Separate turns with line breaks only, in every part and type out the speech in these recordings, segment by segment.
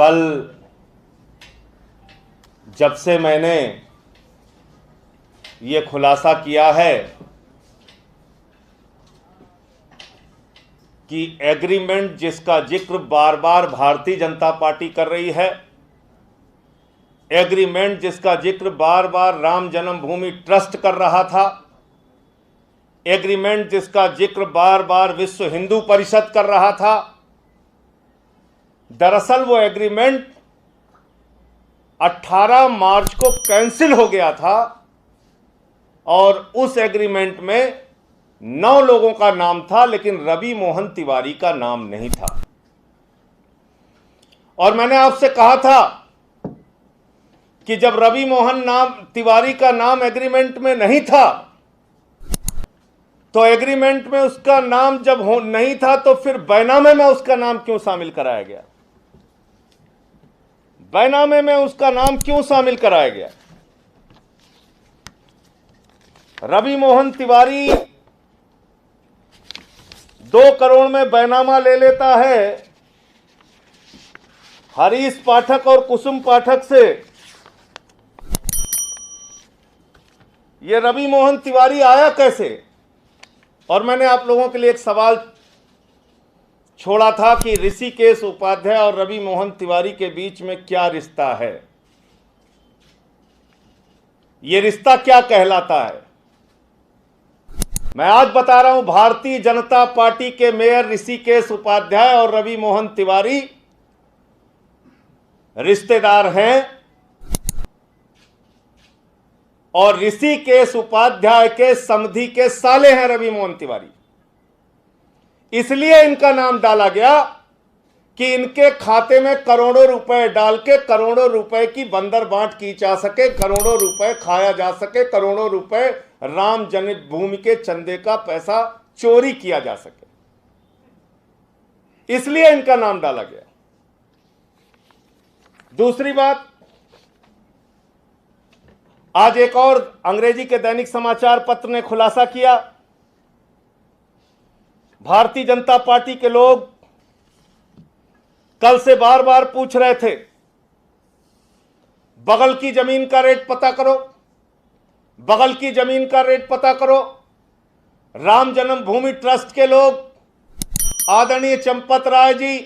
कल जब से मैंने ये खुलासा किया है कि एग्रीमेंट जिसका जिक्र बार बार भारतीय जनता पार्टी कर रही है, एग्रीमेंट जिसका जिक्र बार बार राम जन्मभूमि ट्रस्ट कर रहा था, एग्रीमेंट जिसका जिक्र बार बार विश्व हिंदू परिषद कर रहा था, दरअसल वो एग्रीमेंट 18 मार्च को कैंसिल हो गया था और उस एग्रीमेंट में 9 लोगों का नाम था, लेकिन रवि मोहन तिवारी का नाम नहीं था। और मैंने आपसे कहा था कि जब रवि मोहन तिवारी का नाम एग्रीमेंट में नहीं था, तो एग्रीमेंट में उसका नाम जब नहीं था तो फिर बैनामे में उसका नाम क्यों शामिल कराया गया? बैनामे में उसका नाम क्यों शामिल कराया गया? रवि मोहन तिवारी 2 करोड़ में बैनामा ले लेता है हरीश पाठक और कुसुम पाठक से। ये रवि मोहन तिवारी आया कैसे? और मैंने आप लोगों के लिए एक सवाल छोड़ा था कि ऋषिकेश उपाध्याय और रवि मोहन तिवारी के बीच में क्या रिश्ता है, ये रिश्ता क्या कहलाता है? मैं आज बता रहा हूं, भारतीय जनता पार्टी के मेयर ऋषिकेश उपाध्याय और रवि मोहन तिवारी रिश्तेदार हैं और ऋषिकेश उपाध्याय के समधी के साले हैं रवि मोहन तिवारी। इसलिए इनका नाम डाला गया कि इनके खाते में करोड़ों रुपए डाल के करोड़ों रुपए की बंदर बांट की जा सके, करोड़ों रुपए खाया जा सके, करोड़ों रुपए राम जन्मभूमि के चंदे का पैसा चोरी किया जा सके, इसलिए इनका नाम डाला गया। दूसरी बात, आज एक और अंग्रेजी के दैनिक समाचार पत्र ने खुलासा किया, भारतीय जनता पार्टी के लोग कल से बार बार पूछ रहे थे, बगल की जमीन का रेट पता करो, बगल की जमीन का रेट पता करो। राम जन्मभूमि ट्रस्ट के लोग, आदरणीय चंपत राय जी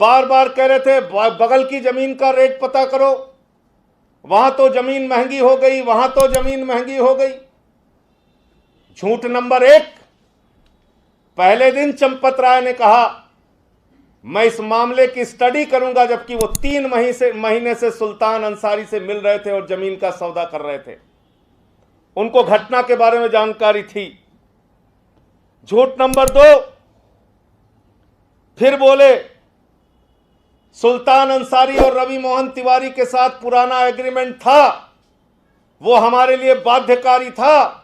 बार बार कह रहे थे बगल की जमीन का रेट पता करो, वहां तो जमीन महंगी हो गई, वहां तो जमीन महंगी हो गई। झूठ नंबर 1, पहले दिन चंपत राय ने कहा मैं इस मामले की स्टडी करूंगा, जबकि वो 3 महीने से सुल्तान अंसारी से मिल रहे थे और जमीन का सौदा कर रहे थे, उनको घटना के बारे में जानकारी थी। झूठ नंबर 2, फिर बोले सुल्तान अंसारी और रवि मोहन तिवारी के साथ पुराना एग्रीमेंट था, वो हमारे लिए बाध्यकारी था,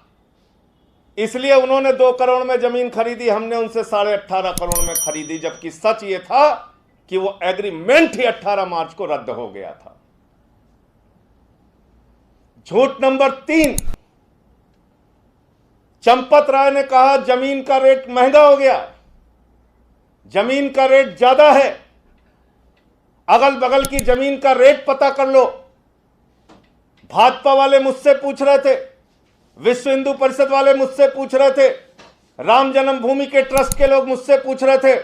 इसलिए उन्होंने 2 करोड़ में जमीन खरीदी, हमने उनसे 18.5 करोड़ में खरीदी, जबकि सच ये था कि वो एग्रीमेंट ही 18 मार्च को रद्द हो गया था। झूठ नंबर 3, चंपत राय ने कहा जमीन का रेट महंगा हो गया, जमीन का रेट ज्यादा है, अगल बगल की जमीन का रेट पता कर लो। भाजपा वाले मुझसे पूछ रहे थे, विश्व हिंदू परिषद वाले मुझसे पूछ रहे थे, राम जन्मभूमि के ट्रस्ट के लोग मुझसे पूछ रहे थे।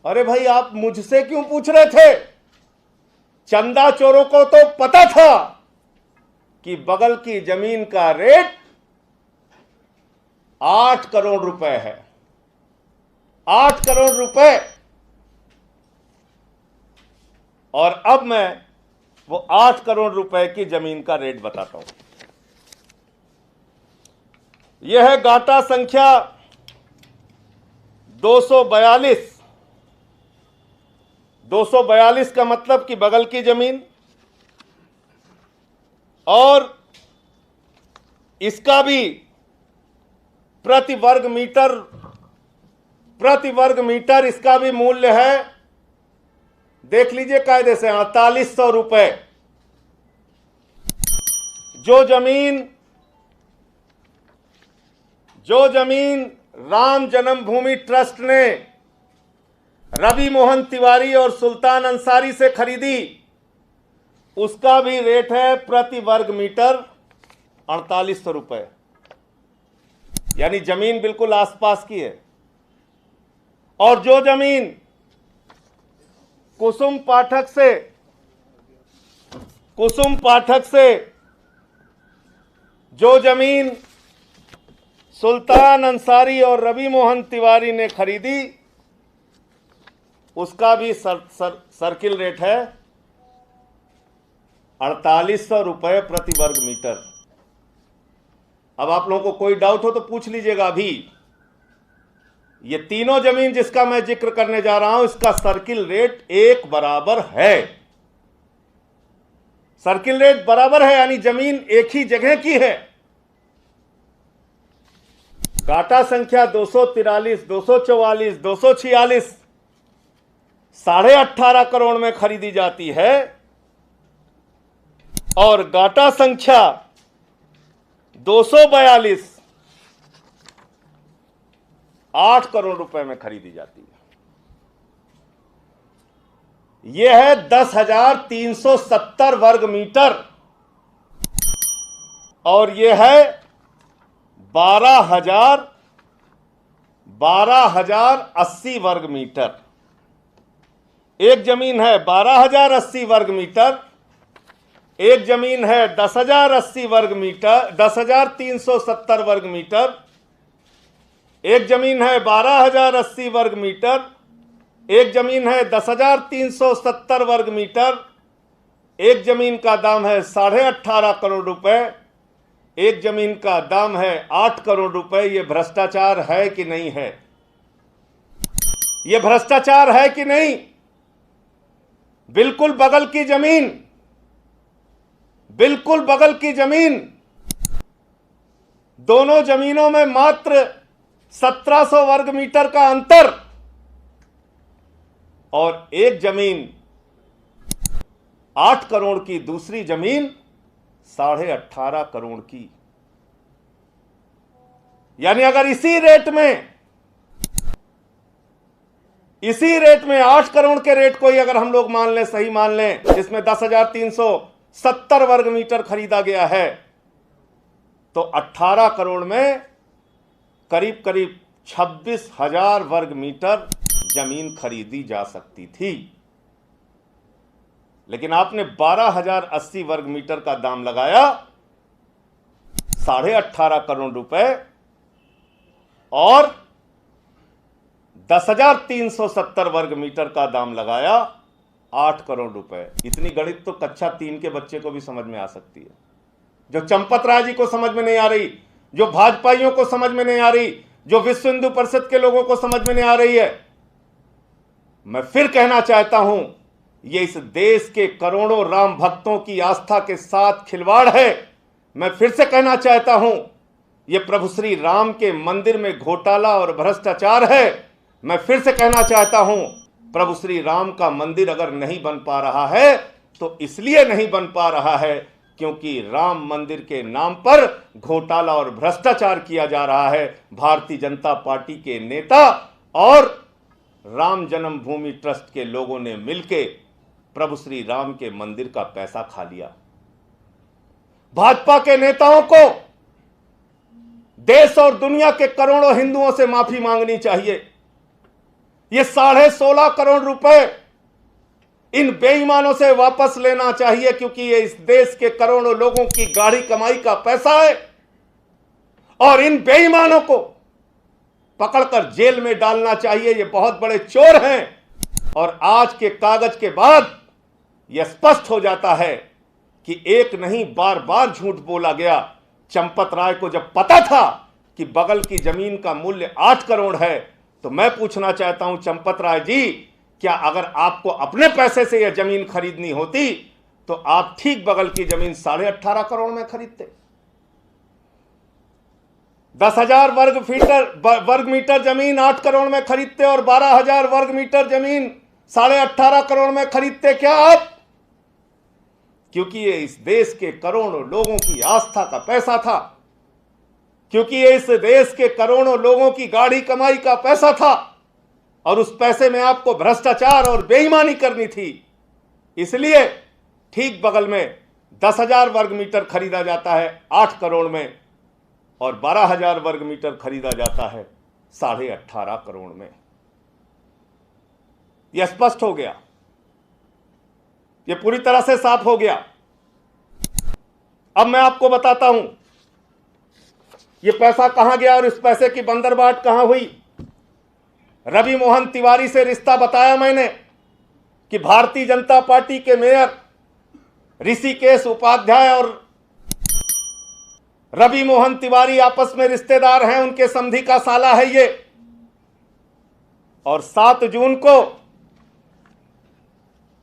अरे भाई, आप मुझसे क्यों पूछ रहे थे? चंदा चोरों को तो पता था कि बगल की जमीन का रेट 8 करोड़ रुपए है, 8 करोड़ रुपए। और अब मैं वो 8 करोड़ रुपए की जमीन का रेट बताता हूं। यह है गाटा संख्या 242। 242 का मतलब कि बगल की जमीन, और इसका भी प्रति वर्ग मीटर इसका भी मूल्य है, देख लीजिए कायदे से, 4800 रुपए। जो जमीन राम जन्मभूमि ट्रस्ट ने रवि मोहन तिवारी और सुल्तान अंसारी से खरीदी, उसका भी रेट है प्रति वर्ग मीटर 4800 रुपए। यानी जमीन बिल्कुल आसपास की है। और जो जमीन कुसुम पाठक से जो जमीन सुल्तान अंसारी और रवि मोहन तिवारी ने खरीदी, उसका भी सर्किल रेट है 4800 रुपए प्रति वर्ग मीटर। अब आप लोगों को कोई डाउट हो तो पूछ लीजिएगा अभी। ये तीनों जमीन जिसका मैं जिक्र करने जा रहा हूं, इसका सर्किल रेट एक बराबर है। सर्किल रेट बराबर है, यानी जमीन एक ही जगह की है। गाटा संख्या 243, 244, 246 18.5 करोड़ में खरीदी जाती है, और गाटा संख्या 242 8 करोड़ रुपए में खरीदी जाती है। यह है 10,370 वर्ग मीटर, और यह है 12,080 वर्ग मीटर। एक जमीन है 12,080 वर्ग मीटर, एक जमीन है 10,080 वर्ग मीटर, 10,370 वर्ग मीटर, एक जमीन है 12,080 वर्ग मीटर, एक जमीन है 10,370 वर्ग मीटर, एक जमीन का दाम है 18.5 करोड़ रुपए, एक जमीन का दाम है 8 करोड़ रुपए। यह भ्रष्टाचार है कि नहीं है? यह भ्रष्टाचार है कि नहीं? बिल्कुल बगल की जमीन, बिल्कुल बगल की जमीन, दोनों जमीनों में मात्र 1700 वर्ग मीटर का अंतर, और एक जमीन 8 करोड़ की, दूसरी जमीन 18.5 करोड़ की। यानी अगर इसी रेट में 8 करोड़ के रेट को ही अगर हम लोग मान लें, सही मान लें, जिसमें 10,370 वर्ग मीटर खरीदा गया है, तो 18 करोड़ में करीब करीब 26,000 वर्ग मीटर जमीन खरीदी जा सकती थी। लेकिन आपने 12,080 वर्ग मीटर का दाम लगाया, 18.5 करोड़ रुपए, और 10,370 वर्ग मीटर का दाम लगाया 8 करोड़ रुपए। इतनी गणित तो कक्षा 3 के बच्चे को भी समझ में आ सकती है, जो चंपत राय जी को समझ में नहीं आ रही, जो भाजपाइयों को समझ में नहीं आ रही, जो विश्व हिंदू परिषद के लोगों को समझ में नहीं आ रही है। मैं फिर कहना चाहता हूं, यह इस देश के करोड़ों राम भक्तों की आस्था के साथ खिलवाड़ है। मैं फिर से कहना चाहता हूं, यह प्रभु श्री राम के मंदिर में घोटाला और भ्रष्टाचार है। मैं फिर से कहना चाहता हूं, प्रभु श्री राम का मंदिर अगर नहीं बन पा रहा है तो इसलिए नहीं बन पा रहा है क्योंकि राम मंदिर के नाम पर घोटाला और भ्रष्टाचार किया जा रहा है। भारतीय जनता पार्टी के नेता और राम जन्मभूमि ट्रस्ट के लोगों ने मिलकर प्रभु श्री राम के मंदिर का पैसा खा लिया। भाजपा के नेताओं को देश और दुनिया के करोड़ों हिंदुओं से माफी मांगनी चाहिए। ये 16.5 करोड़ रुपए इन बेईमानों से वापस लेना चाहिए, क्योंकि ये इस देश के करोड़ों लोगों की गाढ़ी कमाई का पैसा है, और इन बेईमानों को पकड़कर जेल में डालना चाहिए। ये बहुत बड़े चोर हैं, और आज के कागज के बाद यह स्पष्ट हो जाता है कि एक नहीं बार बार झूठ बोला गया। चंपत राय को जब पता था कि बगल की जमीन का मूल्य 8 करोड़ है, तो मैं पूछना चाहता हूं चंपत राय जी, क्या अगर आपको अपने पैसे से यह जमीन खरीदनी होती तो आप ठीक बगल की जमीन 18.5 करोड़ में खरीदते? 10,000 वर्ग मीटर जमीन 8 करोड़ में खरीदते, और 12,000 वर्ग मीटर जमीन 18.5 करोड़ में खरीदते क्या आप? क्योंकि ये इस देश के करोड़ों लोगों की आस्था का पैसा था, क्योंकि ये इस देश के करोड़ों लोगों की गाढ़ी कमाई का पैसा था। और उस पैसे में आपको भ्रष्टाचार और बेईमानी करनी थी। इसलिए ठीक बगल में 10,000 वर्ग मीटर खरीदा जाता है 8 करोड़ में, और 12,000 वर्ग मीटर खरीदा जाता है 18.5 करोड़ में। यह स्पष्ट हो गया, यह पूरी तरह से साफ हो गया। अब मैं आपको बताता हूं यह पैसा कहां गया और इस पैसे की बंदरबाट कहां हुई। रवि मोहन तिवारी से रिश्ता बताया मैंने कि भारतीय जनता पार्टी के मेयर ऋषिकेश उपाध्याय और रवि मोहन तिवारी आपस में रिश्तेदार हैं, उनके समधी का साला है ये। और 7 जून को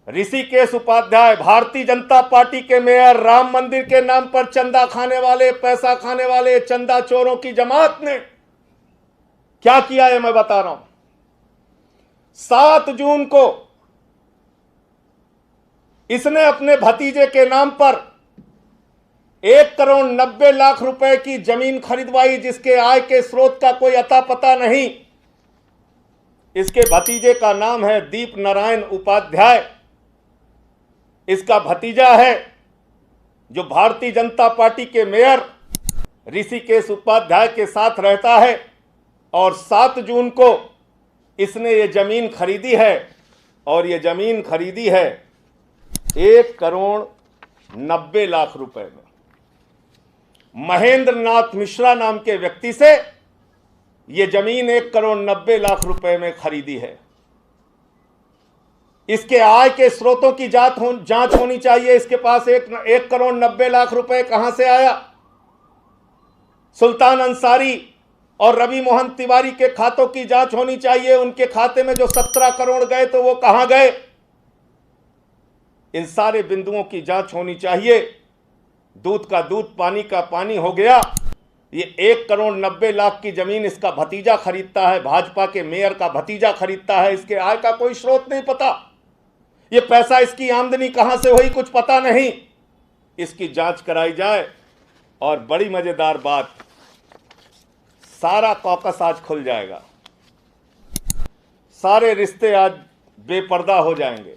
ऋषिकेश उपाध्याय भारतीय जनता पार्टी के मेयर, राम मंदिर के नाम पर चंदा खाने वाले, पैसा खाने वाले चंदा चोरों की जमात ने क्या किया है मैं बता रहा हूं। 7 जून को इसने अपने भतीजे के नाम पर 1 करोड़ 90 लाख रुपए की जमीन खरीदवाई, जिसके आय के स्रोत का कोई अता पता नहीं। इसके भतीजे का नाम है दीप नारायण उपाध्याय। इसका भतीजा है जो भारतीय जनता पार्टी के मेयर ऋषिकेश उपाध्याय के साथ रहता है। और 7 जून को इसने ये जमीन खरीदी है, और ये जमीन खरीदी है 1 करोड़ 90 लाख रुपए में। महेंद्र नाथ मिश्रा नाम के व्यक्ति से यह जमीन 1 करोड़ 90 लाख रुपए में खरीदी है। इसके आय के स्रोतों की जांच होनी चाहिए। इसके पास 1 करोड़ 90 लाख रुपए कहां से आया। सुल्तान अंसारी और रवि मोहन तिवारी के खातों की जांच होनी चाहिए। उनके खाते में जो 17 करोड़ गए तो वो कहां गए। इन सारे बिंदुओं की जांच होनी चाहिए। दूध का दूध, पानी का पानी हो गया। ये 1 करोड़ 90 लाख की जमीन इसका भतीजा खरीदता है, भाजपा के मेयर का भतीजा खरीदता है। इसके आय का कोई स्रोत नहीं पता। ये पैसा, इसकी आमदनी कहां से हुई कुछ पता नहीं। इसकी जांच कराई जाए। और बड़ी मजेदार बात, सारा कॉकस आज खुल जाएगा। सारे रिश्ते आज बेपर्दा हो जाएंगे।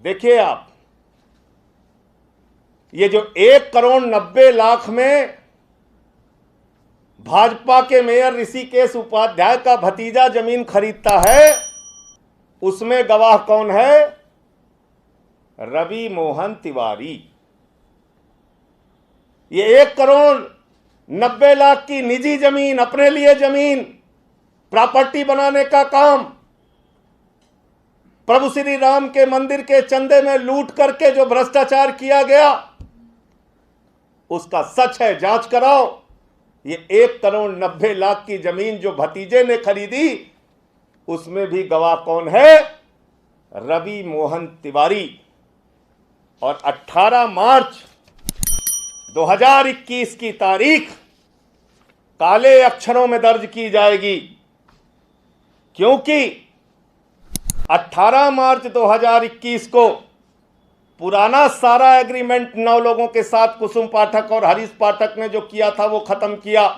देखिए आप, ये जो 1 करोड़ 90 लाख में भाजपा के मेयर ऋषिकेश उपाध्याय का भतीजा जमीन खरीदता है, उसमें गवाह कौन है। रवि मोहन तिवारी। ये 1 करोड़ 90 लाख की निजी जमीन, अपने लिए जमीन, प्रॉपर्टी बनाने का काम, प्रभु श्री राम के मंदिर के चंदे में लूट करके जो भ्रष्टाचार किया गया, उसका सच है, जांच कराओ। ये 1 करोड़ 90 लाख की जमीन जो भतीजे ने खरीदी, उसमें भी गवाह कौन है। रवि मोहन तिवारी। और 18 मार्च 2021 की तारीख काले अक्षरों में दर्ज की जाएगी, क्योंकि 18 मार्च 2021 को पुराना सारा एग्रीमेंट 9 लोगों के साथ कुसुम पाठक और हरीश पाठक ने जो किया था वो खत्म किया।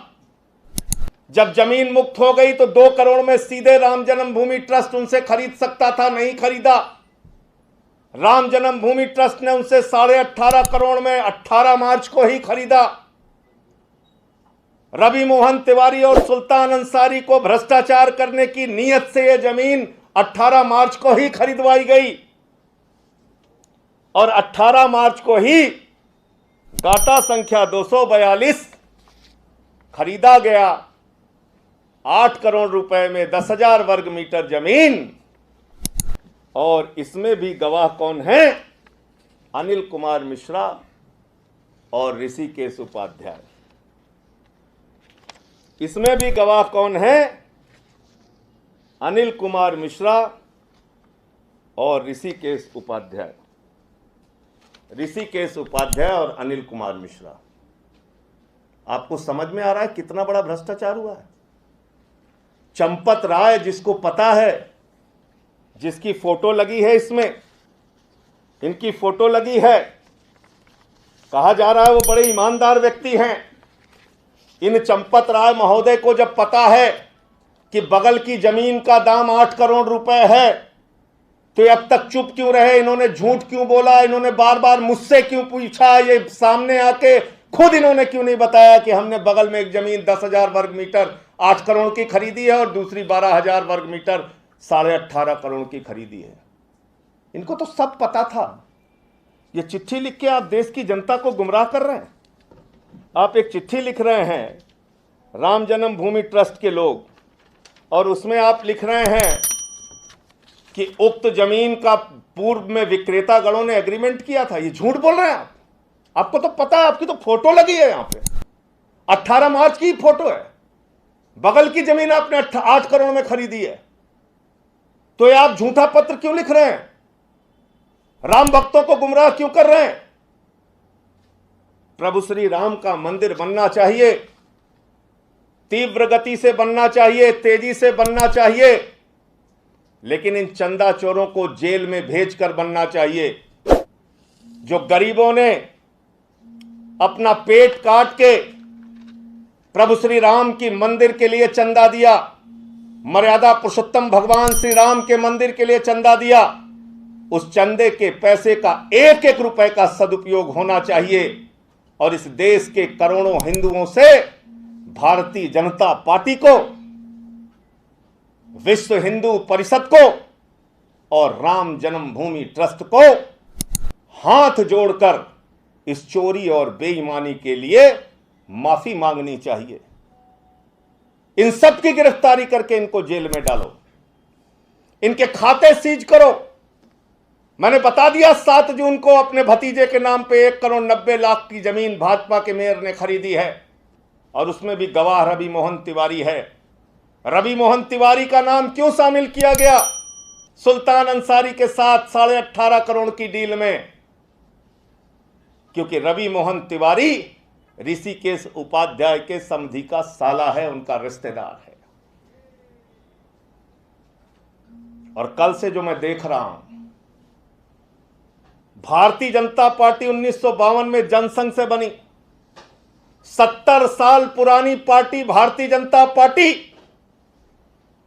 जब जमीन मुक्त हो गई तो 2 करोड़ में सीधे राम जन्मभूमि ट्रस्ट उनसे खरीद सकता था, नहीं खरीदा। राम जन्मभूमि ट्रस्ट ने उनसे 18.5 करोड़ में 18 मार्च को ही खरीदा। रवि मोहन तिवारी और सुल्तान अंसारी को भ्रष्टाचार करने की नीयत से यह जमीन 18 मार्च को ही खरीदवाई गई। और 18 मार्च को ही गाटा संख्या 242 खरीदा गया 8 करोड़ रुपए में 10,000 वर्ग मीटर जमीन। और इसमें भी गवाह कौन है। अनिल कुमार मिश्रा और ऋषिकेश उपाध्याय। इसमें भी गवाह कौन है। अनिल कुमार मिश्रा और ऋषिकेश उपाध्याय। ऋषिकेश उपाध्याय और अनिल कुमार मिश्रा। आपको समझ में आ रहा है कितना बड़ा भ्रष्टाचार हुआ है। चंपत राय, जिसको पता है, जिसकी फोटो लगी है, इसमें इनकी फोटो लगी है, कहा जा रहा है वो बड़े ईमानदार व्यक्ति हैं। इन चंपत राय महोदय को जब पता है कि बगल की जमीन का दाम 8 करोड़ रुपए है, तो अब तक चुप क्यों रहे? इन्होंने झूठ क्यों बोला? इन्होंने बार बार मुझसे क्यों पूछा? ये सामने आके खुद इन्होंने क्यों नहीं बताया कि हमने बगल में एक जमीन 10,000 वर्ग मीटर 8 करोड़ की खरीदी है और दूसरी 12,000 वर्ग मीटर 18.5 करोड़ की खरीदी है? इनको तो सब पता था। ये चिट्ठी लिख के आप देश की जनता को गुमराह कर रहे हैं। आप एक चिट्ठी लिख रहे हैं राम जन्मभूमि ट्रस्ट के लोग, और उसमें आप लिख रहे हैं कि उक्त जमीन का पूर्व में विक्रेतागणों ने एग्रीमेंट किया था। ये झूठ बोल रहे हैं आप। आपको तो पता है, आपकी तो फोटो लगी है यहां पे, 18 मार्च की फोटो है। बगल की जमीन आपने 8 करोड़ में खरीदी है, तो ये आप झूठा पत्र क्यों लिख रहे हैं? राम भक्तों को गुमराह क्यों कर रहे हैं? प्रभु श्री राम का मंदिर बनना चाहिए, तीव्र गति से बनना चाहिए, तेजी से बनना चाहिए, लेकिन इन चंदा चोरों को जेल में भेजकर बनना चाहिए। जो गरीबों ने अपना पेट काट के प्रभु श्री राम की मंदिर के लिए चंदा दिया, मर्यादा पुरुषोत्तम भगवान श्री राम के मंदिर के लिए चंदा दिया, उस चंदे के पैसे का एक एक रुपए का सदुपयोग होना चाहिए। और इस देश के करोड़ों हिंदुओं से भारतीय जनता पार्टी को, विश्व हिंदू परिषद को और राम जन्मभूमि ट्रस्ट को हाथ जोड़कर इस चोरी और बेईमानी के लिए माफी मांगनी चाहिए। इन सब की गिरफ्तारी करके इनको जेल में डालो, इनके खाते सीज करो। मैंने बता दिया 7 जून को अपने भतीजे के नाम पे 1 करोड़ 90 लाख की जमीन भाजपा के मेयर ने खरीदी है, और उसमें भी गवाह रवि मोहन तिवारी है। रवि मोहन तिवारी का नाम क्यों शामिल किया गया सुल्तान अंसारी के साथ 18.5 करोड़ की डील में? क्योंकि रवि मोहन तिवारी ऋषिकेश उपाध्याय के समधी का साला है, उनका रिश्तेदार है। और कल से जो मैं देख रहा हूं, भारतीय जनता पार्टी 1952 में जनसंघ से बनी, 70 साल पुरानी पार्टी भारतीय जनता पार्टी।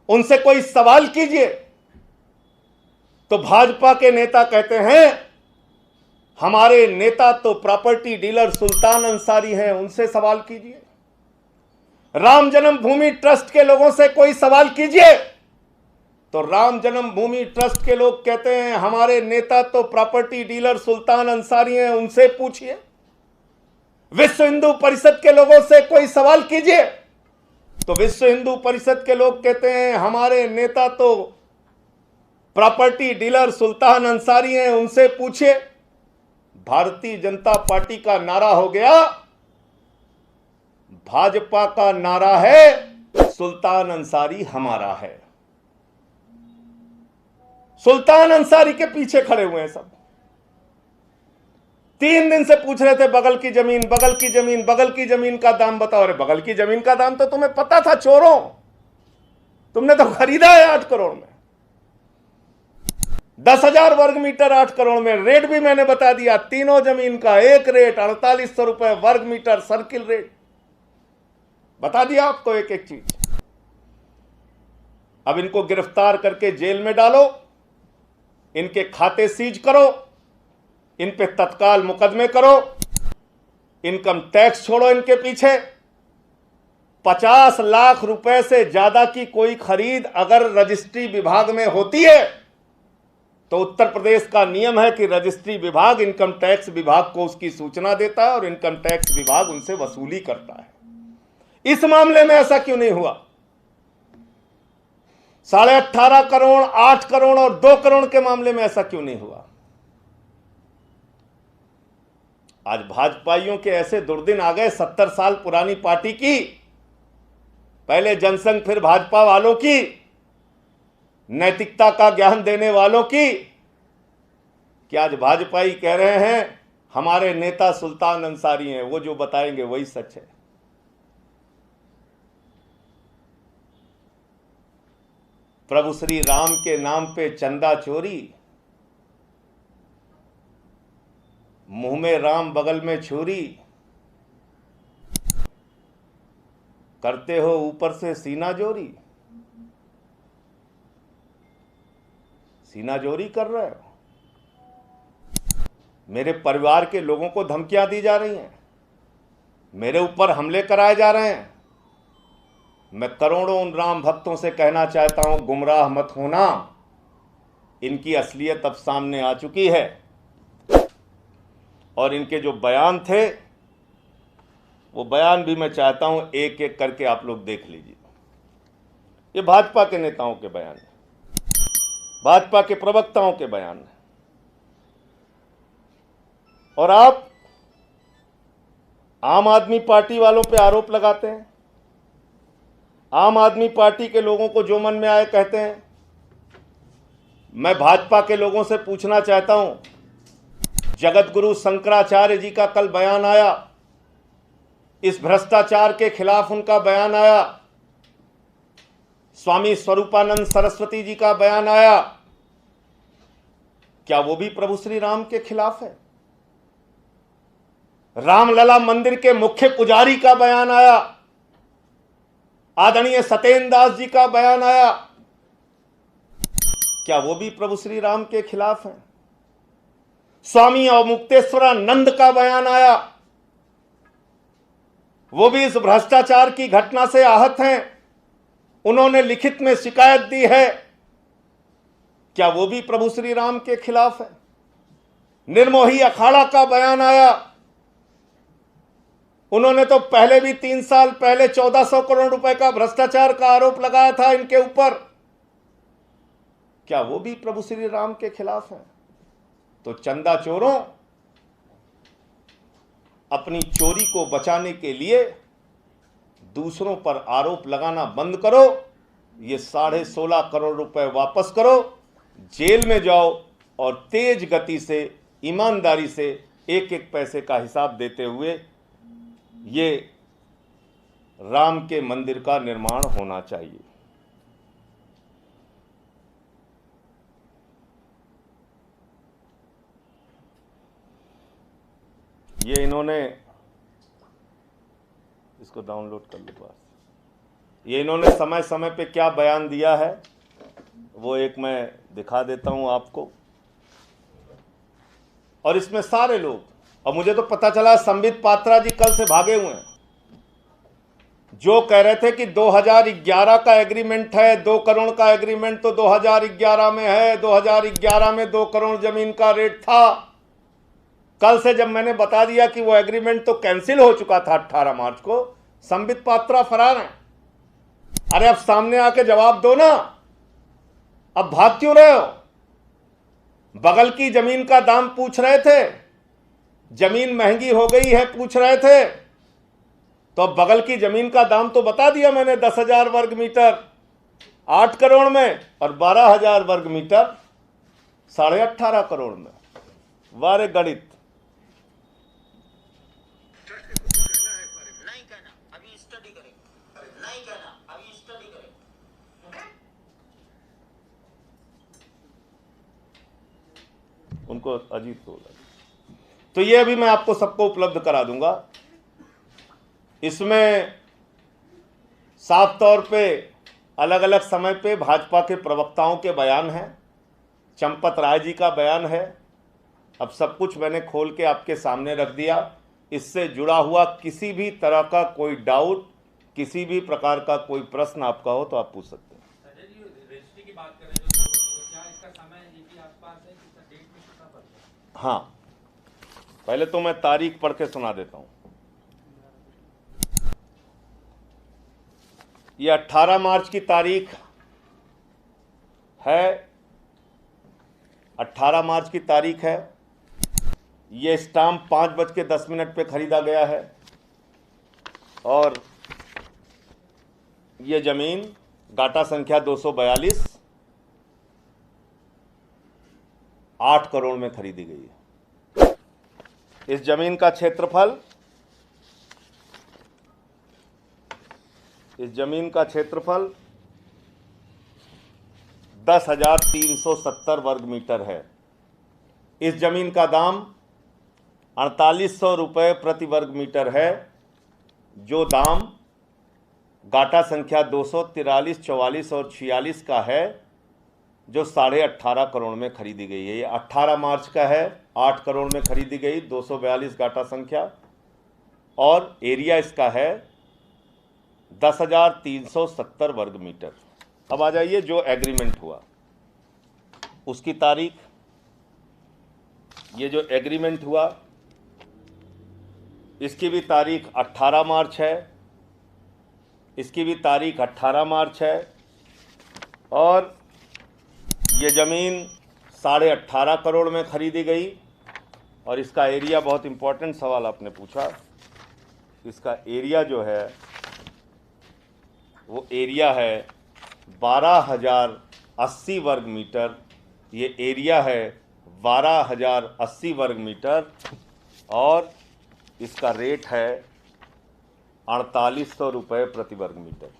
उनसे कोई सवाल कीजिए तो भाजपा के नेता कहते हैं हमारे नेता तो प्रॉपर्टी डीलर सुल्तान अंसारी हैं, उनसे सवाल कीजिए। राम जन्मभूमि ट्रस्ट के लोगों से कोई सवाल कीजिए तो राम जन्मभूमि ट्रस्ट के लोग कहते हैं हमारे नेता तो प्रॉपर्टी डीलर सुल्तान अंसारी हैं, उनसे पूछिए। विश्व हिंदू परिषद के लोगों से कोई सवाल कीजिए तो विश्व हिंदू परिषद के लोग कहते हैं हमारे नेता तो प्रॉपर्टी डीलर सुल्तान अंसारी हैं, उनसे पूछिए। भारतीय जनता पार्टी का नारा हो गया, भाजपा का नारा है सुल्तान अंसारी हमारा है। सुल्तान अंसारी के पीछे खड़े हुए हैं सब। 3 दिन से पूछ रहे थे बगल की जमीन, बगल की जमीन, बगल की जमीन का दाम बताओ। अरे बगल की जमीन का दाम तो तुम्हें पता था चोरों, तुमने तो खरीदा है 8 करोड़ में। 10,000 वर्ग मीटर 8 करोड़ में, रेट भी मैंने बता दिया। तीनों जमीन का एक रेट 4800 रुपए वर्ग मीटर सर्किल रेट बता दिया आपको, एक एक चीज। अब इनको गिरफ्तार करके जेल में डालो, इनके खाते सीज करो, इन पे तत्काल मुकदमे करो, इनकम टैक्स छोड़ो इनके पीछे। 50 लाख रुपए से ज्यादा की कोई खरीद अगर रजिस्ट्री विभाग में होती है तो उत्तर प्रदेश का नियम है कि रजिस्ट्री विभाग इनकम टैक्स विभाग को उसकी सूचना देता है और इनकम टैक्स विभाग उनसे वसूली करता है। इस मामले में ऐसा क्यों नहीं हुआ? 18.5 करोड़, 8 करोड़ और 2 करोड़ के मामले में ऐसा क्यों नहीं हुआ? आज भाजपाइयों के ऐसे दुर्दिन आ गए, 70 साल पुरानी पार्टी की, पहले जनसंघ फिर भाजपा वालों की, नैतिकता का ज्ञान देने वालों की, कि आज भाजपाई कह रहे हैं हमारे नेता सुल्तान अंसारी हैं, वो जो बताएंगे वही सच है। प्रभु श्री राम के नाम पे चंदा चोरी, मुंह में राम बगल में छुरी, करते हो ऊपर से सीना जोरी। सीनाजोरी कर रहे हो। मेरे परिवार के लोगों को धमकियां दी जा रही हैं, मेरे ऊपर हमले कराए जा रहे हैं। मैं करोड़ों उन राम भक्तों से कहना चाहता हूं, गुमराह मत होना। इनकी असलियत अब सामने आ चुकी है और इनके जो बयान थे, वो बयान भी मैं चाहता हूं एक एक करके आप लोग देख लीजिए। ये भाजपा के नेताओं के बयान है, भाजपा के प्रवक्ताओं के बयान है। और आप आम आदमी पार्टी वालों पे आरोप लगाते हैं, आम आदमी पार्टी के लोगों को जो मन में आए कहते हैं। मैं भाजपा के लोगों से पूछना चाहता हूं, जगत गुरु शंकराचार्य जी का कल बयान आया, इस भ्रष्टाचार के खिलाफ उनका बयान आया, स्वामी स्वरूपानंद सरस्वती जी का बयान आया, क्या वो भी प्रभु श्री राम के खिलाफ है? रामलला मंदिर के मुख्य पुजारी का बयान आया, आदरणीय सत्येंद्र दास जी का बयान आया, क्या वो भी प्रभु श्री राम के खिलाफ है? स्वामी अवमुक्तेश्वरानंद का बयान आया, वो भी इस भ्रष्टाचार की घटना से आहत हैं, उन्होंने लिखित में शिकायत दी है, क्या वो भी प्रभु श्री राम के खिलाफ है? निर्मोही अखाड़ा का बयान आया, उन्होंने तो पहले भी 3 साल पहले 1400 करोड़ रुपए का भ्रष्टाचार का आरोप लगाया था इनके ऊपर, क्या वो भी प्रभु श्री राम के खिलाफ है? तो चंदा चोरों, अपनी चोरी को बचाने के लिए दूसरों पर आरोप लगाना बंद करो। ये 16.5 करोड़ रुपए वापस करो, जेल में जाओ और तेज गति से, ईमानदारी से एक एक पैसे का हिसाब देते हुए ये राम के मंदिर का निर्माण होना चाहिए। ये इन्होंने, इसको डाउनलोड कर लो पास, ये इन्होंने समय समय पे क्या बयान दिया है वो एक मैं दिखा देता हूं आपको। और इसमें सारे लोग, और मुझे तो पता चला संबित पात्रा जी कल से भागे हुए हैं, जो कह रहे थे कि 2011 का एग्रीमेंट है, 2 करोड़ का एग्रीमेंट तो 2011 में है, 2011 में 2 करोड़ जमीन का रेट था। कल से जब मैंने बता दिया कि वो एग्रीमेंट तो कैंसिल हो चुका था 18 मार्च को, संबित पात्रा फरार हैं। अरे अब सामने आके जवाब दो ना, अब भाग क्यों रहे हो? बगल की जमीन का दाम पूछ रहे थे, जमीन महंगी हो गई है पूछ रहे थे, तो अब बगल की जमीन का दाम तो बता दिया मैंने, 10,000 वर्ग मीटर 8 करोड़ में और 12,000 वर्ग मीटर 18.5 करोड़ में। वारे गणित। उनको अजीत बोला, तो ये अभी मैं आपको सबको उपलब्ध करा दूंगा। इसमें साफ तौर पे अलग अलग समय पे भाजपा के प्रवक्ताओं के बयान हैं, चंपत राय जी का बयान है। अब सब कुछ मैंने खोल के आपके सामने रख दिया। इससे जुड़ा हुआ किसी भी तरह का कोई डाउट, किसी भी प्रकार का कोई प्रश्न आपका हो तो आप पूछ सकते हैं। हाँ, पहले तो मैं तारीख पढ़ के सुना देता हूं। ये 18 मार्च की तारीख है, 18 मार्च की तारीख है। ये स्टाम्प 5:10 पे खरीदा गया है और ये जमीन गाटा संख्या 242 8 करोड़ में खरीदी गई है। इस जमीन का क्षेत्रफल, इस जमीन का क्षेत्रफल 10,370 वर्ग मीटर है। इस जमीन का दाम 4800 रुपये प्रति वर्ग मीटर है, जो दाम गाटा संख्या 243, 44 और 46 का है, जो 18.5 करोड़ में खरीदी गई है। ये 18 मार्च का है, 8 करोड़ में खरीदी गई, 242 गाटा संख्या, और एरिया इसका है 10,370 वर्ग मीटर। अब आ जाइए जो एग्रीमेंट हुआ उसकी तारीख। ये जो एग्रीमेंट हुआ इसकी भी तारीख 18 मार्च है, इसकी भी तारीख 18 मार्च है, और ये ज़मीन 18.5 करोड़ में खरीदी गई, और इसका एरिया, बहुत इम्पोर्टेंट सवाल आपने पूछा, इसका एरिया जो है वो एरिया है 12,080 वर्ग मीटर। ये एरिया है 12,080 वर्ग मीटर, और इसका रेट है 4800 रुपये प्रति वर्ग मीटर।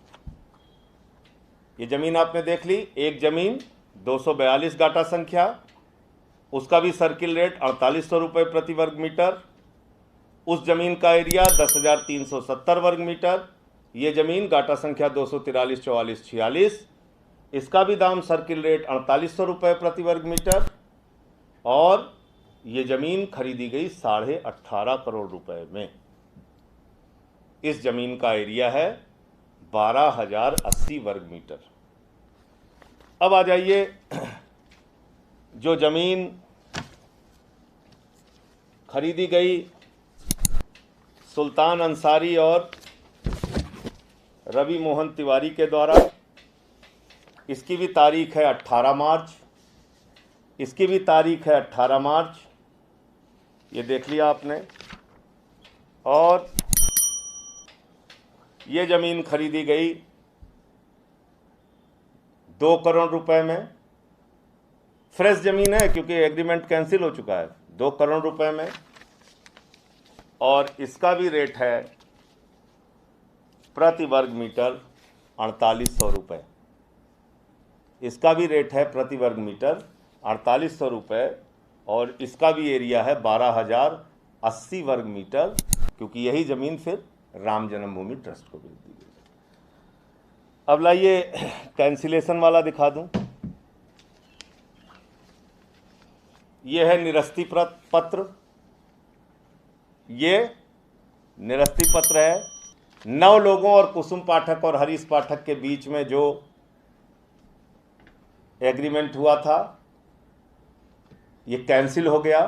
ये ज़मीन आपने देख ली, एक ज़मीन 242 गाटा संख्या, उसका भी सर्किल रेट 4800 रुपये प्रति वर्ग मीटर। उस ज़मीन का एरिया 10,370 वर्ग मीटर। ये ज़मीन गाटा संख्या 243, 44, 46, इसका भी दाम सर्किल रेट 4800 रुपये प्रति वर्ग मीटर, और ये ज़मीन खरीदी गई 18.5 करोड़ रुपए में। इस ज़मीन का एरिया है 12,080 वर्ग मीटर। अब आ जाइए जो ज़मीन खरीदी गई सुल्तान अंसारी और रवि मोहन तिवारी के द्वारा, इसकी भी तारीख है 18 मार्च, इसकी भी तारीख है 18 मार्च, ये देख लिया आपने। और ये ज़मीन खरीदी गई 2 करोड़ रुपए में। फ्रेश ज़मीन है क्योंकि एग्रीमेंट कैंसिल हो चुका है। 2 करोड़ रुपए में, और इसका भी रेट है प्रति वर्ग मीटर 4800 रुपये। इसका भी रेट है प्रति वर्ग मीटर 4800 रुपये, और इसका भी एरिया है 12,080 वर्ग मीटर, क्योंकि यही ज़मीन फिर राम जन्मभूमि ट्रस्ट को भेज दी गई। अब लाइए कैंसिलेशन वाला दिखा दूं। ये है निरस्ती पत्र, ये निरस्ती पत्र है। 9 लोगों और कुसुम पाठक और हरीश पाठक के बीच में जो एग्रीमेंट हुआ था ये कैंसिल हो गया।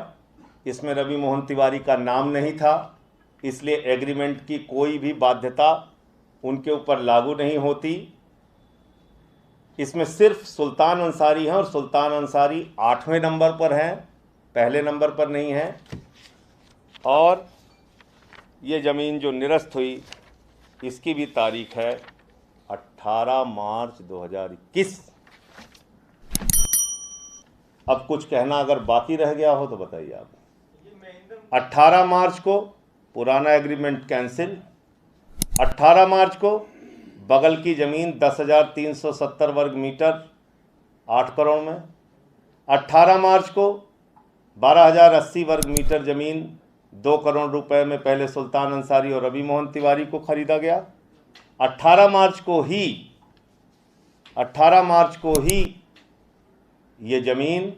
इसमें रवि मोहन तिवारी का नाम नहीं था, इसलिए एग्रीमेंट की कोई भी बाध्यता उनके ऊपर लागू नहीं होती। इसमें सिर्फ सुल्तान अंसारी हैं, और सुल्तान अंसारी 8वें नंबर पर हैं, पहले नंबर पर नहीं है। और ये ज़मीन जो निरस्त हुई इसकी भी तारीख है 18 मार्च 2021। अब कुछ कहना अगर बाकी रह गया हो तो बताइए आप। 18 मार्च को पुराना एग्रीमेंट कैंसिल, 18 मार्च को बगल की ज़मीन 10,370 वर्ग मीटर 8 करोड़ में, 18 मार्च को 12,080 वर्ग मीटर ज़मीन 2 करोड़ रुपए में पहले सुल्तान अंसारी और रवि मोहन तिवारी को खरीदा गया। 18 मार्च को ही ये ज़मीन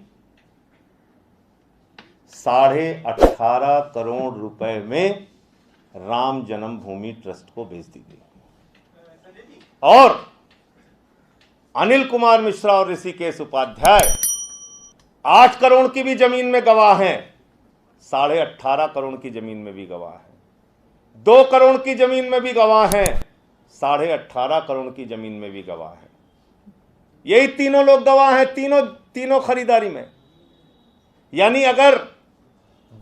18.5 करोड़ रुपए में राम जन्मभूमि ट्रस्ट को भेज दी गई। और अनिल कुमार मिश्रा और ऋषिकेश उपाध्याय 8 करोड़ की भी जमीन में गवाह हैं, 18.5 करोड़ की जमीन में भी गवाह हैं, 2 करोड़ की जमीन में भी गवाह हैं, 18.5 करोड़ की जमीन में भी गवाह हैं। यही तीनों लोग गवाह हैं तीनों खरीदारी में। यानी अगर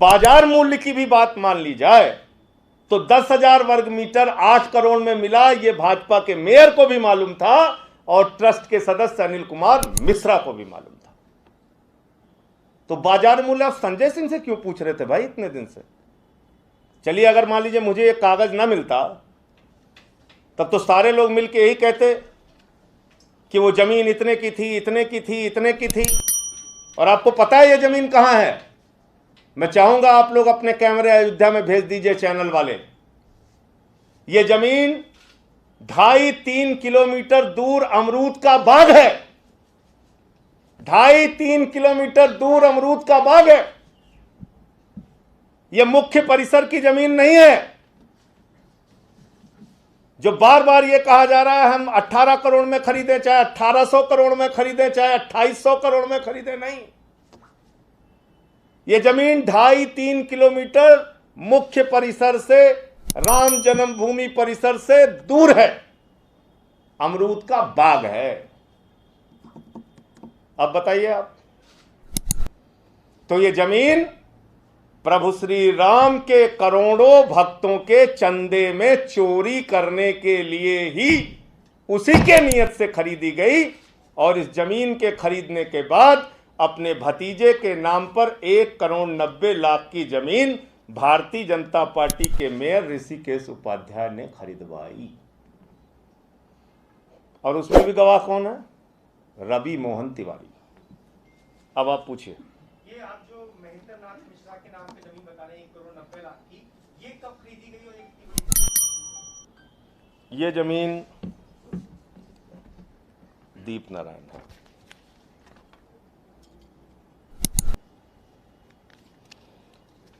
बाजार मूल्य की भी बात मान ली जाए तो 10,000 वर्ग मीटर 8 करोड़ में मिला, ये भाजपा के मेयर को भी मालूम था और ट्रस्ट के सदस्य अनिल कुमार मिश्रा को भी मालूम था। तो बाजार मूल्य आप संजय सिंह से क्यों पूछ रहे थे भाई इतने दिन से? चलिए अगर मान लीजिए मुझे ये कागज ना मिलता तब तो सारे लोग मिलके यही कहते कि वो जमीन इतने की थी, इतने की थी, इतने की थी। और आपको पता है ये जमीन कहां है? मैं चाहूंगा आप लोग अपने कैमरे अयोध्या में भेज दीजिए चैनल वाले। ये जमीन 2.5-3 किलोमीटर दूर अमरूद का बाग है। 2.5-3 किलोमीटर दूर अमरूद का बाग है। यह मुख्य परिसर की जमीन नहीं है। जो बार बार यह कहा जा रहा है हम 18 करोड़ में खरीदें, चाहे 1800 करोड़ में खरीदें, चाहे 2800 करोड़ में खरीदें, नहीं। यह जमीन 2.5-3 किलोमीटर मुख्य परिसर से, राम जन्मभूमि परिसर से दूर है। अमरूद का बाग है। अब बताइए आप, तो यह जमीन प्रभु श्री राम के करोड़ों भक्तों के चंदे में चोरी करने के लिए ही उसी के नियत से खरीदी गई, और इस जमीन के खरीदने के बाद अपने भतीजे के नाम पर 1,90,00,000 की जमीन भारतीय जनता पार्टी के मेयर ऋषिकेश उपाध्याय ने खरीदवाई। और उसमें भी गवाह कौन है? रवि मोहन तिवारी। अब आप पूछिए,
ये आप जो महेंद्र नाथ मिश्रा के नाम पे जमीन बता रहे हैं 1,90,00,000 की, ये कब खरीदी गई और ये कितनी बड़ी?
ये जमीन दीप नारायण है।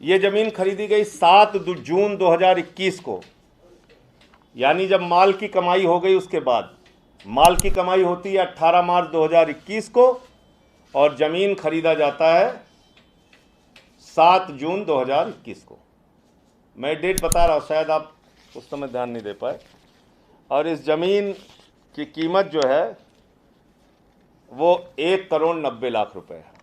ये जमीन खरीदी गई 7 जून 2021 को, यानी जब माल की कमाई हो गई उसके बाद। माल की कमाई होती है 18 मार्च 2021 को, और जमीन खरीदा जाता है 7 जून 2021 को। मैं डेट बता रहा हूँ, शायद आप उस समय ध्यान नहीं दे पाए। और इस जमीन की कीमत जो है वो 1,90,00,000 रुपए है।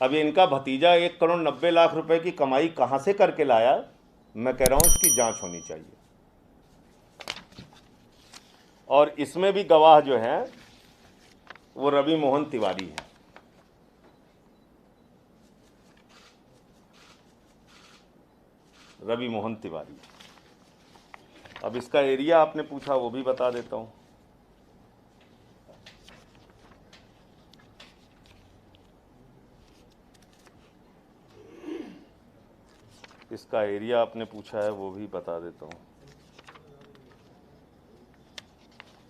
अब इनका भतीजा 1,90,00,000 रुपए की कमाई कहां से करके लाया, मैं कह रहा हूं इसकी जांच होनी चाहिए। और इसमें भी गवाह जो हैं वो रवि मोहन तिवारी है। रवि मोहन तिवारी। अब इसका एरिया आपने पूछा, वो भी बता देता हूं। इसका एरिया आपने पूछा है, वो भी बता देता हूं।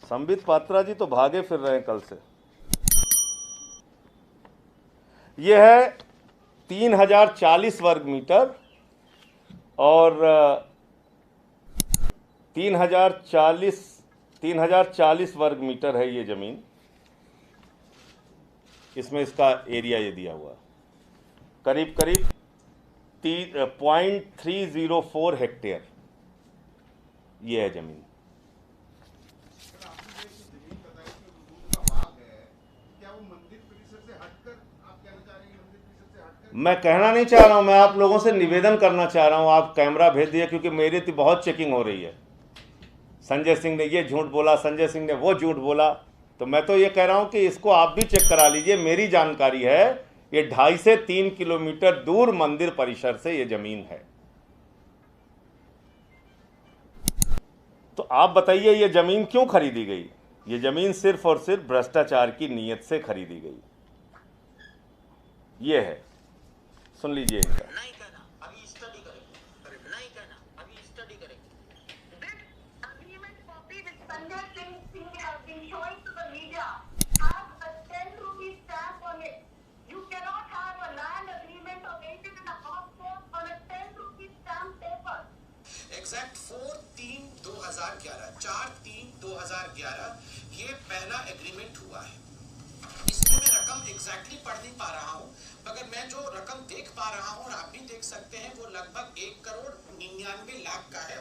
संबित पात्रा जी तो भागे फिर रहे हैं कल से। यह है 3,040 वर्ग मीटर, और 3,040 वर्ग मीटर है ये जमीन। इसमें इसका एरिया ये दिया हुआ, करीब करीब 0.304 हेक्टेयर ये है जमीन। मैं कहना नहीं चाह रहा हूं, मैं आप लोगों से निवेदन करना चाह रहा हूं। आप कैमरा भेज दिए, क्योंकि मेरी तो बहुत चेकिंग हो रही है। संजय सिंह ने ये झूठ बोला, संजय सिंह ने वो झूठ बोला, तो मैं तो ये कह रहा हूं कि इसको आप भी चेक करा लीजिए। मेरी जानकारी है ये 2.5 से 3 किलोमीटर दूर मंदिर परिसर से ये जमीन है। तो आप बताइए ये जमीन क्यों खरीदी गई? ये जमीन सिर्फ और सिर्फ भ्रष्टाचार की नीयत से खरीदी गई। ये है, सुन लीजिए इनका।
नहीं कहना, अभी स्टडी करेंगे। नहीं कहना, अभी स्टडी करेंगे।
This agreement copy which Sanjay Singh has been showing to the media has a 10 rupee stamp on it. You cannot have a land agreement of 18.5 crores on a 10 rupee stamp paper.
Exact 4/3/2011, 4/3/2011 ये पहला agreement हुआ है। इसमें मैं रकम exactly पढ़ नहीं पा रहा हूँ, मगर मैं जो रकम देख पा रहा हूँ और आप भी देख सकते हैं, वो लगभग 1,99,00,000 का है।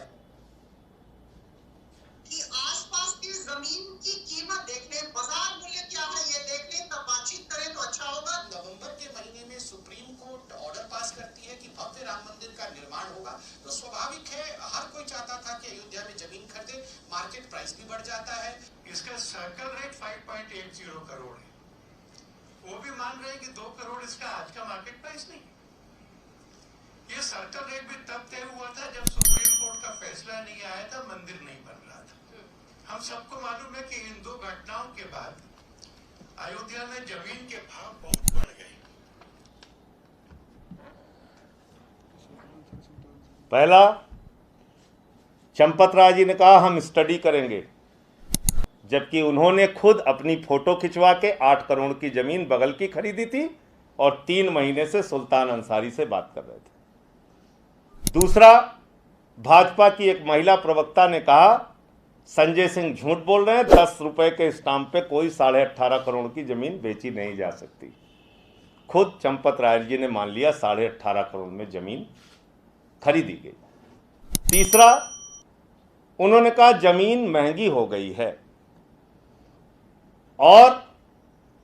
कि आसपास की जमीन की कीमत देख लें, बाजार मूल्य क्या है ये देख लें, तब बातचीत करें तो अच्छा होगा।
नवंबर के महीने में सुप्रीम कोर्ट ऑर्डर पास करती है कि भव्य राम मंदिर का निर्माण होगा, तो स्वाभाविक है हर कोई चाहता था कि अयोध्या में जमीन खरीदे, मार्केट प्राइस भी बढ़ जाता है।
इसका सर्कल रेट 5.80 करोड़ है। वो भी मान रहे हैं कि 2 करोड़ इसका आज का मार्केट प्राइस नहीं। ये सर्कल रेट भी तब तय हुआ था जब सुप्रीम कोर्ट का फैसला नहीं आया था, मंदिर नहीं बन रहा था। हम सबको मालूम है कि इन 2 घटनाओं के बाद अयोध्या में जमीन के भाव बहुत बढ़ गए।
पहला, चंपत राय जी ने कहा हम स्टडी करेंगे। जबकि उन्होंने खुद अपनी फोटो खिंचवा के 8 करोड़ की जमीन बगल की खरीदी थी और 3 महीने से सुल्तान अंसारी से बात कर रहे थे। दूसरा, भाजपा की एक महिला प्रवक्ता ने कहा संजय सिंह झूठ बोल रहे हैं, 10 रुपए के स्टाम्प पे कोई 18.5 करोड़ की जमीन बेची नहीं जा सकती। खुद चंपत राय जी ने मान लिया 18.5 करोड़ में जमीन खरीदी गई। तीसरा, उन्होंने कहा जमीन महंगी हो गई है और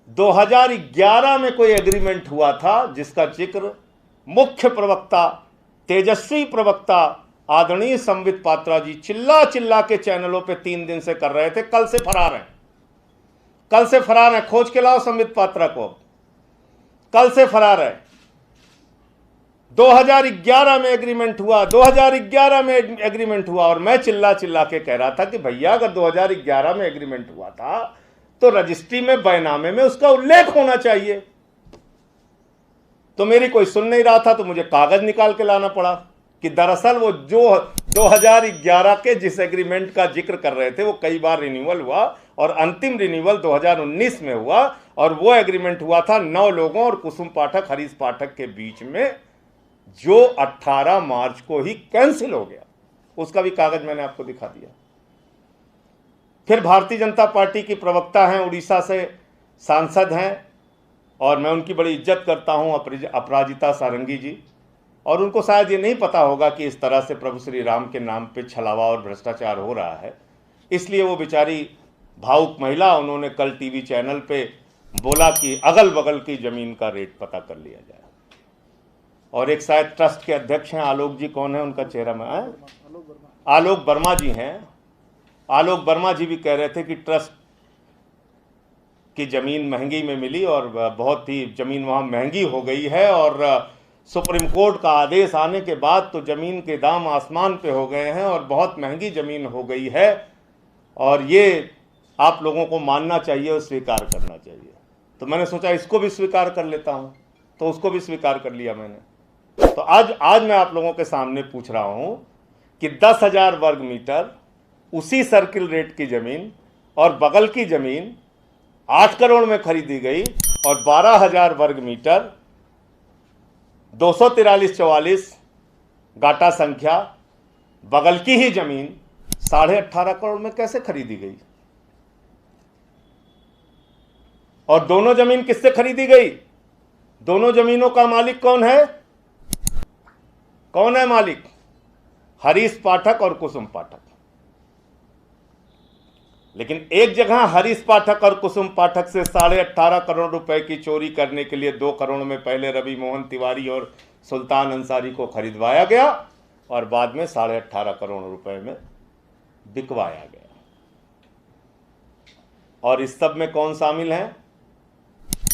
2011 में कोई एग्रीमेंट हुआ था जिसका जिक्र मुख्य प्रवक्ता, तेजस्वी प्रवक्ता आदरणीय संबित पात्रा जी चिल्ला चिल्ला के चैनलों पे 3 दिन से कर रहे थे। कल से फरार हैं, कल से फरार हैं। खोज के लाओ संबित पात्रा को, कल से फरार है। 2011 में एग्रीमेंट हुआ, 2011 में एग्रीमेंट हुआ और मैं चिल्ला चिल्ला के कह रहा था कि भैया अगर 2011 में एग्रीमेंट हुआ था तो रजिस्ट्री में, बैनामे में उसका उल्लेख होना चाहिए। तो मेरी कोई सुन नहीं रहा था, तो मुझे कागज निकाल के लाना पड़ा कि दरअसल वो जो 2011 के जिस एग्रीमेंट का जिक्र कर रहे थे वो कई बार रिन्यूअल हुआ और अंतिम रिन्यूअल 2019 में हुआ और वो एग्रीमेंट हुआ था 9 लोगों और कुसुम पाठक, हरीश पाठक के बीच में, जो 18 मार्च को ही कैंसिल हो गया। उसका भी कागज मैंने आपको दिखा दिया। फिर भारतीय जनता पार्टी की प्रवक्ता हैं, उड़ीसा से सांसद हैं और मैं उनकी बड़ी इज्जत करता हूं, अपराजिता सारंगी जी, और उनको शायद ये नहीं पता होगा कि इस तरह से प्रभु श्री राम के नाम पे छलावा और भ्रष्टाचार हो रहा है। इसलिए वो बेचारी भावुक महिला, उन्होंने कल टीवी चैनल पे बोला कि अगल बगल की जमीन का रेट पता कर लिया जाए। और एक शायद ट्रस्ट के अध्यक्ष हैं, आलोक जी, कौन है उनका चेहरा में है? आलोक वर्मा जी हैं। आलोक वर्मा जी भी कह रहे थे कि ट्रस्ट की जमीन महंगी में मिली और बहुत ही जमीन वहाँ महंगी हो गई है और सुप्रीम कोर्ट का आदेश आने के बाद तो जमीन के दाम आसमान पे हो गए हैं और बहुत महंगी जमीन हो गई है और ये आप लोगों को मानना चाहिए और स्वीकार करना चाहिए। तो मैंने सोचा इसको भी स्वीकार कर लेता हूँ, तो उसको भी स्वीकार कर लिया मैंने। तो आज मैं आप लोगों के सामने पूछ रहा हूँ कि 10,000 वर्ग मीटर उसी सर्किल रेट की जमीन और बगल की जमीन 8 करोड़ में खरीदी गई और 12,000 वर्ग मीटर 243-44 गाटा संख्या बगल की ही जमीन 18.5 करोड़ में कैसे खरीदी गई? और दोनों जमीन किससे खरीदी गई? दोनों जमीनों का मालिक कौन है? कौन है मालिक? हरीश पाठक और कुसुम पाठक। लेकिन एक जगह हरीश पाठक और कुसुम पाठक से 18.5 करोड़ रुपए की चोरी करने के लिए 2 करोड़ में पहले रवि मोहन तिवारी और सुल्तान अंसारी को खरीदवाया गया और बाद में 18.5 करोड़ रुपए में बिकवाया गया। और इस सब में कौन शामिल है?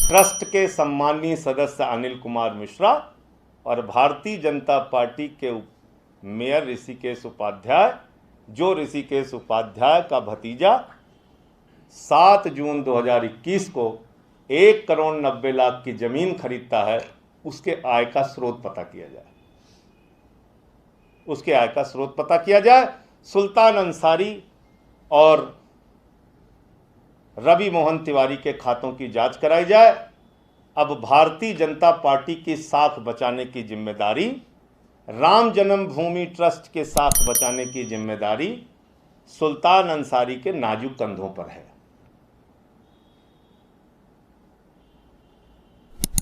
ट्रस्ट के सम्मानीय सदस्य अनिल कुमार मिश्रा और भारतीय जनता पार्टी के मेयर ऋषिकेश उपाध्याय, जो ऋषिकेश उपाध्याय का भतीजा 7 जून 2021 को 1 करोड़ 90 लाख की जमीन खरीदता है। उसके आय का स्रोत पता किया जाए, उसके आय का स्रोत पता किया जाए। सुल्तान अंसारी और रवि मोहन तिवारी के खातों की जांच कराई जाए। अब भारतीय जनता पार्टी की साख बचाने की जिम्मेदारी, राम जन्मभूमि ट्रस्ट के साख बचाने की जिम्मेदारी सुल्तान अंसारी के नाजुक कंधों पर है।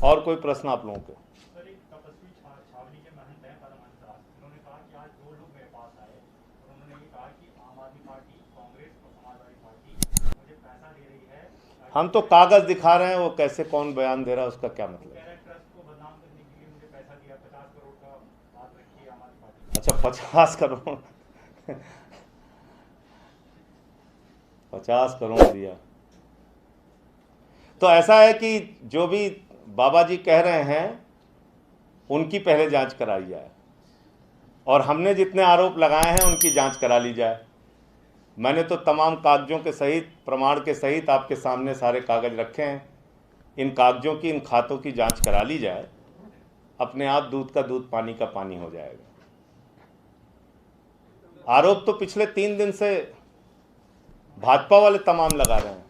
और कोई प्रश्न आप लोगों के?
सर, एक तपस्वी छावनी के महंत हैं परमहंस दास, उन्होंने कहा कि आज 2 लोग मेरे पास आए और उन्होंने ये कहा कि आम आदमी पार्टी, कांग्रेस और समाजवादी पार्टी मुझे पैसा दे रही है।
हम तो कागज दिखा रहे हैं, वो कैसे कौन बयान दे रहा है उसका क्या मतलब?
कह रहे हैं ट्रस्ट को बदनाम करने के लिए मुझे पैसा दिया, 50 करोड़ का बात रखी है आम आदमी पार्टी।
अच्छा, 50 करोड़ 50 करोड़ दिया। तो ऐसा है कि जो भी बाबा जी कह रहे हैं उनकी पहले जांच कराई जाए और हमने जितने आरोप लगाए हैं उनकी जांच करा ली जाए। मैंने तो तमाम कागजों के सहित, प्रमाण के सहित आपके सामने सारे कागज रखे हैं। इन कागजों की, इन खातों की जांच करा ली जाए, अपने आप दूध का दूध, पानी का पानी हो जाएगा। आरोप तो पिछले 3 दिन से भाजपा वाले तमाम लगा रहे हैं।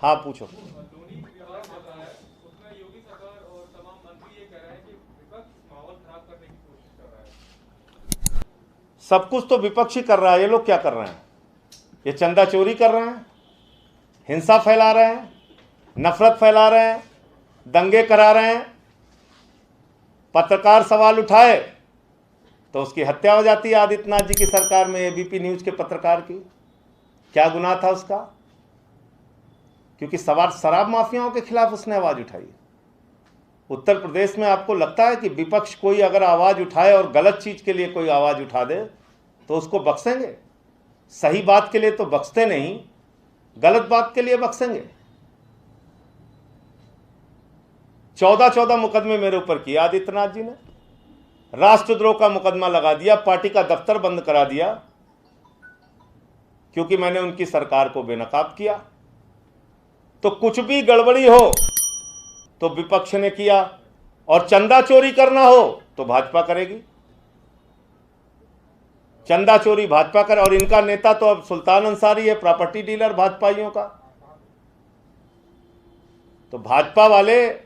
हाँ पूछो।
धोनी विवाद चल रहा है, उसमें योगी सरकार और तमाम मंत्री ये कह रहे हैं कि विपक्ष माहौल खराब करने की कोशिश कर रहा है।
सब कुछ तो विपक्ष ही कर रहा है। ये लोग क्या कर रहे हैं? ये चंदा चोरी कर रहे हैं, हिंसा फैला रहे हैं, नफरत फैला रहे हैं, दंगे करा रहे हैं। पत्रकार सवाल उठाए तो उसकी हत्या हो जाती है। आदित्यनाथ जी की सरकार में एबीपी न्यूज के पत्रकार की क्या गुनाह था उसका? क्योंकि शराब माफियाओं के खिलाफ उसने आवाज उठाई। उत्तर प्रदेश में आपको लगता है कि विपक्ष कोई अगर आवाज उठाए और गलत चीज के लिए कोई आवाज उठा दे तो उसको बख्शेंगे? सही बात के लिए तो बख्शते नहीं, गलत बात के लिए बख्शेंगे। 14 मुकदमे मेरे ऊपर किए आदित्यनाथ जी ने। राष्ट्रद्रोह का मुकदमा लगा दिया, पार्टी का दफ्तर बंद करा दिया क्योंकि मैंने उनकी सरकार को बेनकाब किया। तो कुछ भी गड़बड़ी हो तो विपक्ष ने किया, और चंदा चोरी करना हो तो भाजपा करेगी। चंदा चोरी भाजपा करे, और इनका नेता तो अब सुल्तान अंसारी है, प्रॉपर्टी डीलर भाजपाइयों का। तो भाजपा वाले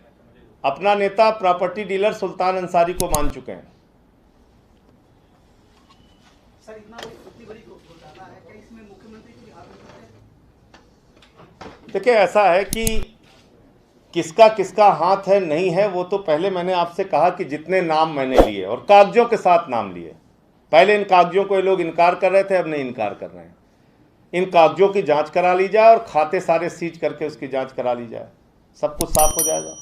अपना नेता प्रॉपर्टी डीलर सुल्तान अंसारी को मान चुके हैं।
सर इतनी बड़ी घोटाला है, क्या इसमें मुख्यमंत्री को भी हाथ है?
देखिए ऐसा है कि किसका किसका हाथ है नहीं है, वो तो पहले मैंने आपसे कहा कि जितने नाम मैंने लिए और कागजों के साथ नाम लिए। पहले इन कागजों को ये लोग इनकार कर रहे थे, अब नहीं इनकार कर रहे हैं। इन कागजों की जांच करा ली जाए और खाते सारे सीज करके उसकी जांच करा ली जाए, सब कुछ साफ हो जाएगा।